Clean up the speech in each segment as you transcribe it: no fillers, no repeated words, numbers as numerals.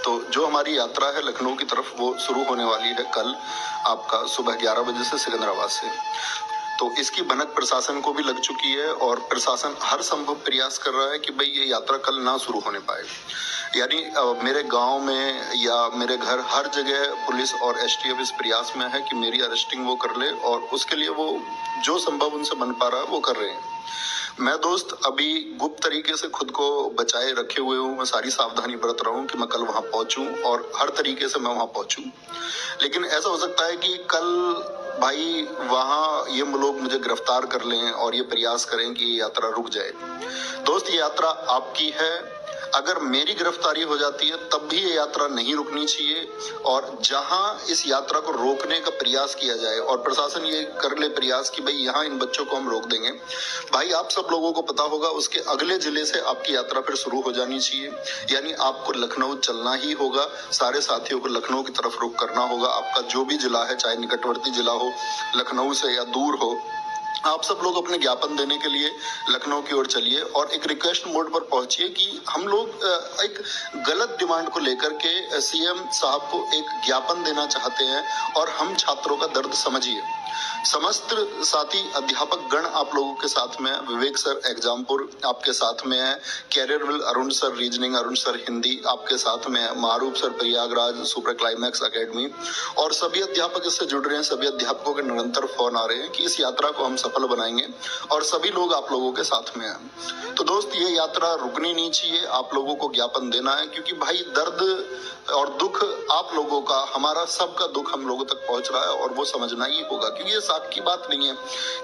तो जो हमारी यात्रा है लखनऊ की तरफ वो शुरू होने वाली है कल आपका सुबह 11 बजे से सिकंदराबाद से। तो इसकी भनक प्रशासन को भी लग चुकी है और प्रशासन हर संभव प्रयास कर रहा है कि भाई ये यात्रा कल ना शुरू होने पाए। यानी मेरे गांव में या मेरे घर हर जगह पुलिस और एसटीएफ इस प्रयास में है कि मेरी अरेस्टिंग वो कर ले और उसके लिए वो जो संभव उनसे बन पा रहा है वो कर रहे हैं। मैं दोस्त अभी गुप्त तरीके से खुद को बचाए रखे हुए हूँ। मैं सारी सावधानी बरत रहा हूँ कि मैं कल वहां पहुंचूं और हर तरीके से मैं वहां पहुंचूं। लेकिन ऐसा हो सकता है कि कल भाई वहां ये लोग मुझे गिरफ्तार कर लें और ये प्रयास करें कि ये यात्रा रुक जाए। दोस्त ये यात्रा आपकी है। अगर मेरी गिरफ्तारी हो जाती है तब भी ये यात्रा नहीं रुकनी चाहिए और जहां इस यात्रा को रोकने का प्रयास किया जाए और प्रशासन ये कर ले प्रयास कि भाई यहाँ इन बच्चों को हम रोक देंगे, भाई आप सब लोगों को पता होगा उसके अगले जिले से आपकी यात्रा फिर शुरू हो जानी चाहिए। यानी आपको लखनऊ चलना ही होगा, सारे साथियों को लखनऊ की तरफ रुख करना होगा। आपका जो भी जिला है, चाहे निकटवर्ती जिला हो लखनऊ से या दूर हो, आप सब लोग अपने ज्ञापन देने के लिए लखनऊ की ओर चलिए और एक रिक्वेस्ट मोड पर पहुंचिए कि हम लोग एक गलत डिमांड को लेकर के सीएम साहब को एक ज्ञापन देना चाहते हैं और हम छात्रों का दर्द समझिए। समस्त साथी अध्यापक गण आप लोगों के साथ में है। विवेक सर एग्जामपुर आपके साथ में है, Careerwill Arun sir reasoning, Arun sir Hindi आपके साथ में है, Maroof sir Prayagraj super climax academy और सभी अध्यापक इससे जुड़ रहे हैं। सभी अध्यापकों के निरंतर फोन आ रहे हैं कि इस यात्रा को हम सफल बनाएंगे और सभी लोग आप लोगों के साथ में हैं। तो दोस्त ये यात्रा रुकनी नहीं चाहिए, आप लोगों को ज्ञापन देना है क्योंकि भाई दर्द और दुख आप लोगों का, हमारा सबका दुख हम लोगों तक पहुंच रहा है और वो समझना ही होगा क्योंकि ये साख की बात नहीं है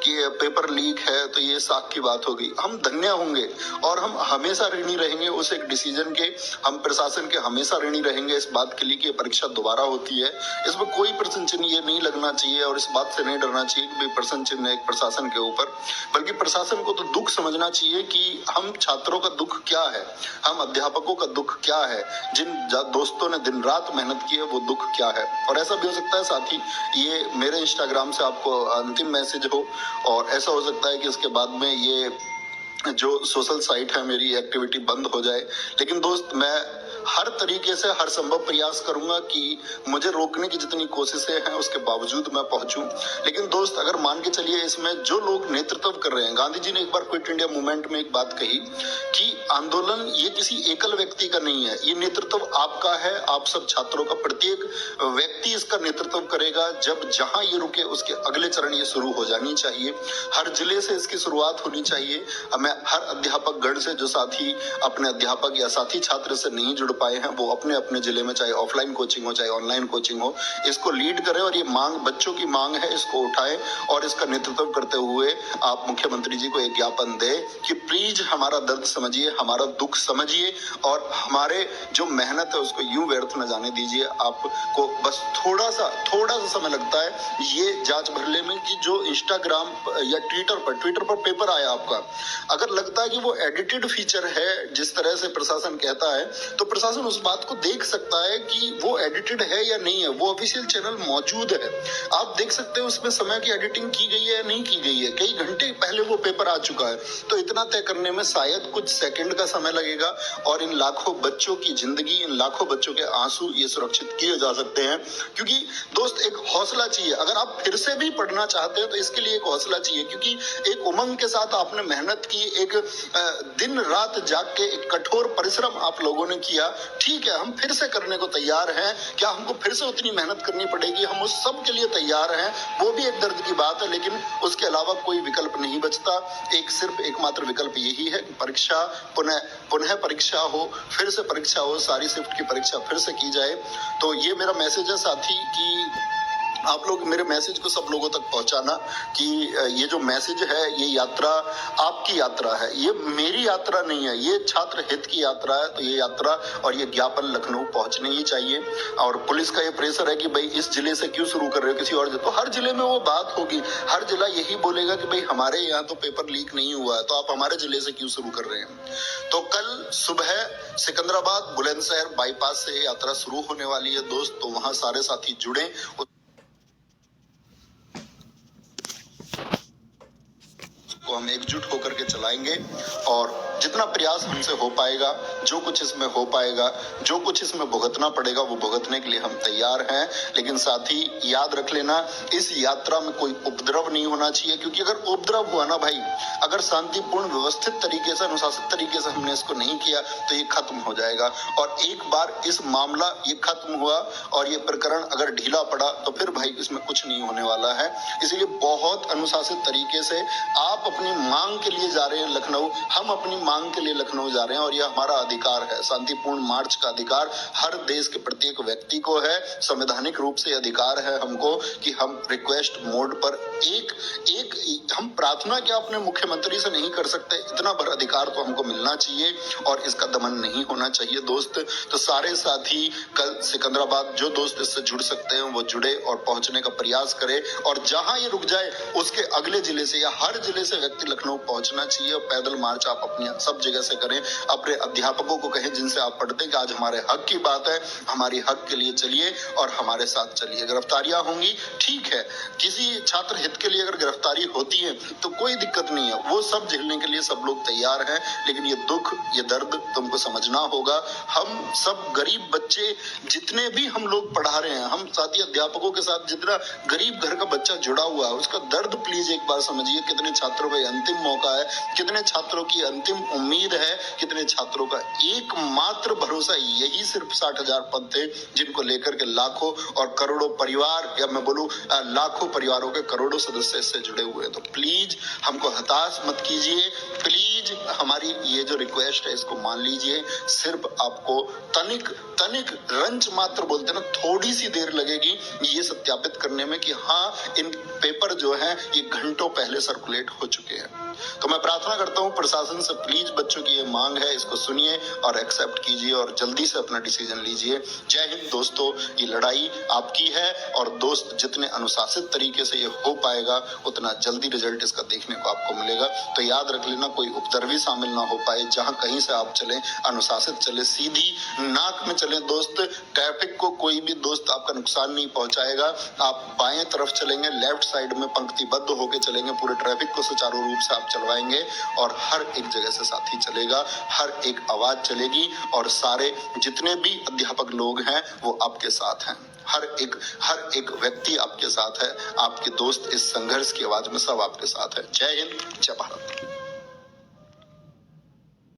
कि पेपर लीक है तो ये साख की बात होगी। हम धन्य होंगे और हम हमेशा ऋणी रहेंगे उस एक डिसीजन के। हम प्रशासन के हमेशा ऋणी रहेंगे इस बात के लिए कि परीक्षा दोबारा होती है। इसमें कोई प्रश्न चिन्ह ये नहीं लगना चाहिए और इस बात से नहीं डरना चाहिए कि प्रश्न चिन्ह एक प्रशासन के ऊपर, बल्कि प्रशासन को तो दुख समझना चाहिए कि हम छात्रों का दुख क्या है, हम अध्यापकों का दुख क्या है, जिन दोस्तों ने दिन रात मेहनत की है वो दुख क्या है। और ऐसा भी हो सकता है साथी ये मेरे इंस्टाग्राम से आपको अंतिम मैसेज हो और ऐसा हो सकता है कि इसके बाद में ये जो सोशल साइट है मेरी एक्टिविटी बंद हो जाए। लेकिन दोस्त मैं हर तरीके से हर संभव प्रयास करूंगा कि मुझे रोकने की जितनी कोशिशें हैं उसके बावजूद मैं पहुंचूं। लेकिन दोस्त अगर मान के चलिए इसमें जो लोग नेतृत्व कर रहे हैं, गांधी जी ने एक बार क्विट इंडिया मूवमेंट में एक बात कही कि आंदोलन ये किसी एकल व्यक्ति का नहीं है, ये नेतृत्व आपका है, आप सब छात्रों का। प्रत्येक व्यक्ति इसका नेतृत्व करेगा। जब जहां ये रुके उसके अगले चरण ये शुरू हो जानी चाहिए। हर जिले से इसकी शुरुआत होनी चाहिए। मैं हर अध्यापक गण से जो साथी अपने अध्यापक या साथी छात्र से नहीं जुड़ पाए हैं वो अपने अपने जिले में, चाहे ऑफलाइन कोचिंग हो चाहे ऑनलाइन कोचिंग हो, इसको लीड करें और ये मांग बच्चों की मांग है, इसको उठाएं और इसका नेतृत्व करते हुए आप मुख्यमंत्री जी को एक ज्ञापन दें कि प्लीज हमारा दर्द समझिए, हमारा दुख समझिए और हमारे जो मेहनत है उसको यूं व्यर्थ न जाने दीजिए। आपको बस थोड़ा सा समय लगता है ये जांच भरने में कि जो इंस्टाग्राम या ट्विटर पर पेपर आया आपका, अगर लगता है कि वो एडिटेड फीचर है जिस तरह से प्रशासन कहता है, तो प्रशासन उस बात को देख सकता है कि वो एडिटेड है या नहीं है। वो ऑफिशियल चैनल मौजूद है, आप देख सकते हैं उसमें समय की एडिटिंग की गई है या नहीं की गई है। कई घंटे पहले वो पेपर आ चुका है, तो इतना तय करने में शायद कुछ सेकंड का समय लगेगा और इन लाखों बच्चों की जिंदगी, इन लाखों बच्चों के आंसू ये सुरक्षित किए जा सकते हैं। क्योंकि दोस्त एक हौसला चाहिए, अगर आप फिर से भी पढ़ना चाहते हैं तो इसके लिए एक हौसला चाहिए क्योंकि एक उमंग के साथ आपने मेहनत की, एक दिन रात जाग के एक कठोर परिश्रम आप लोगों ने किया। ठीक है, हम फिर से करने को तैयार हैं। क्या हमको फिर से उतनी मेहनत करनी पड़ेगी? हम उस सब के लिए तैयार हैं। वो भी एक दर्द की बात है, लेकिन उसके अलावा कोई विकल्प नहीं बचता। सिर्फ एकमात्र विकल्प यही है कि परीक्षा पुनः परीक्षा हो, फिर से परीक्षा हो, सारी शिफ्ट की परीक्षा फिर से की जाए। तो ये मेरा मैसेज है साथी कि आप लोग मेरे मैसेज को सब लोगों तक पहुंचाना कि ये जो मैसेज है, ये यात्रा आपकी यात्रा है, ये मेरी यात्रा नहीं है, ये छात्र हित की यात्रा है। तो ये यात्रा और ये ज्ञापन लखनऊ पहुंचने ही चाहिए। और पुलिस का ये प्रेशर है कि भाई इस जिले से क्यों शुरू कर रहे हो, किसी और तो हर जिले में वो बात होगी, हर जिला यही बोलेगा कि भाई हमारे यहाँ तो पेपर लीक नहीं हुआ है, तो आप हमारे जिले से क्यों शुरू कर रहे हैं। तो कल सुबह सिकंदराबाद बुलंदशहर बाईपास से यात्रा शुरू होने वाली है दोस्त, तो वहां सारे साथी जुड़े। इसको हम एकजुट होकर के चलाएंगे और जितना प्रयास हमसे हो पाएगा, जो कुछ इसमें हो पाएगा, जो कुछ इसमें भुगतना पड़ेगा वो भुगतने के लिए हम तैयार हैं। लेकिन साथ ही याद रख लेना, इस यात्रा में कोई उपद्रव नहीं होना चाहिए, क्योंकि अगर उपद्रव हुआ ना भाई, अगर शांतिपूर्ण व्यवस्थित तरीके से, अनुशासित तरीके से हमने इसको नहीं किया तो ये खत्म हो जाएगा। और एक बार इस मामला ये खत्म हुआ और ये प्रकरण अगर ढीला पड़ा तो फिर भाई इसमें कुछ नहीं होने वाला है। इसलिए बहुत अनुशासित तरीके से आप अपनी मांग के लिए जा रहे हैं लखनऊ, हम अपनी मांग के लिए लखनऊ जा रहे हैं और यह हमारा अधिकार है। शांतिपूर्ण मार्च का अधिकार हर देश के प्रत्येक व्यक्ति को है। संवैधानिक रूप से अधिकार है हमको कि हम रिक्वेस्ट मोड पर एक हम प्रार्थना क्या अपने मुख्यमंत्री से नहीं कर सकते, इतना बड़ा अधिकार तो हमको मिलना चाहिए और इसका दमन नहीं होना चाहिए दोस्त। तो सारे साथी कल सिकंदराबाद, जो दोस्त इससे जुड़ सकते हैं वो जुड़े और पहुंचने का प्रयास करें, और जहां ये रुक जाए उसके अगले जिले से या हर जिले से व्यक्ति लखनऊ पहुंचना चाहिए। और पैदल मार्च आप अपनी सब जगह से करें। अपने अध्यापकों को कहें जिनसे आप पढ़ते हैं कि आज हमारे हक की बात है, हमारी हक के लिए चलिए और हमारे साथ चलिए। गिरफ्तारियां होंगी, ठीक है, किसी छात्र हित के लिए अगर गिरफ्तारी होती है तो कोई दिक्कत नहीं है, वो सब झेलने के लिए सब लोग तैयार हैं। लेकिन ये दुख, ये दर्द तुमको समझना होगा। हम सब गरीब बच्चे जितने भी हम लोग पढ़ा रहे हैं, हम साथी अध्यापकों के साथ जितना गरीब घर का बच्चा जुड़ा हुआ है, उसका दर्द प्लीज एक बार समझिए। कितने छात्रों का अंतिम मौका है, कितने छात्रों की अंतिम उम्मीद है, कितने छात्रों का एकमात्र भरोसा यही सिर्फ 60,000 पद थे, जिनको लेकर के लाखों और करोड़ों परिवार, या मैं बोलूं लाखों परिवारों के करोड़ों सदस्य इससे जुड़े हुए हैं। तो प्लीज हमको हताश मत कीजिए, प्लीज हमारी ये जो रिक्वेस्ट है इसको मान लीजिए। सिर्फ आपको तनिक रंच मात्र बोलते हैं ना, थोड़ी सी देर लगेगी ये सत्यापित करने में कि हाँ इन पेपर जो है ये घंटों पहले सर्कुलेट हो चुके हैं। तो मैं प्रार्थना करता हूँ प्रशासन से, प्लीज बच्चों की ये मांग है, इसको सुनिए और एक्सेप्ट कीजिए और जल्दी से अपना डिसीजन लीजिए। जय हिंद दोस्तों, ये लड़ाई आपकी है और दोस्त जितने अनुशासित तरीके से ये हो पाएगा उतना जल्दी रिजल्ट इसका देखने को आपको मिलेगा। तो याद रख लेना, कोई उपद्रवी शामिल ना हो पाए। जहां कहीं से आप चले अनुशासित चले, सीधी नाक में चले दोस्त। ट्रैफिक को कोई भी दोस्त आपका नुकसान नहीं पहुंचाएगा। आप बाएं तरफ चलेंगे, लेफ्ट साइड में पंक्तिबद्ध होकर चलेंगे, पूरे ट्रैफिक को सुचारू रूप से आप चलवाएंगे और हर एक जगह से साथी चलेगा, हर एक आवाज चलेगी और सारे जितने भी अध्यापक लोग हैं वो आपके साथ हैं। हर एक व्यक्ति आपके साथ है, आपके दोस्त इस संघर्ष की आवाज में सब आपके साथ है। जय हिंद, जय भारत।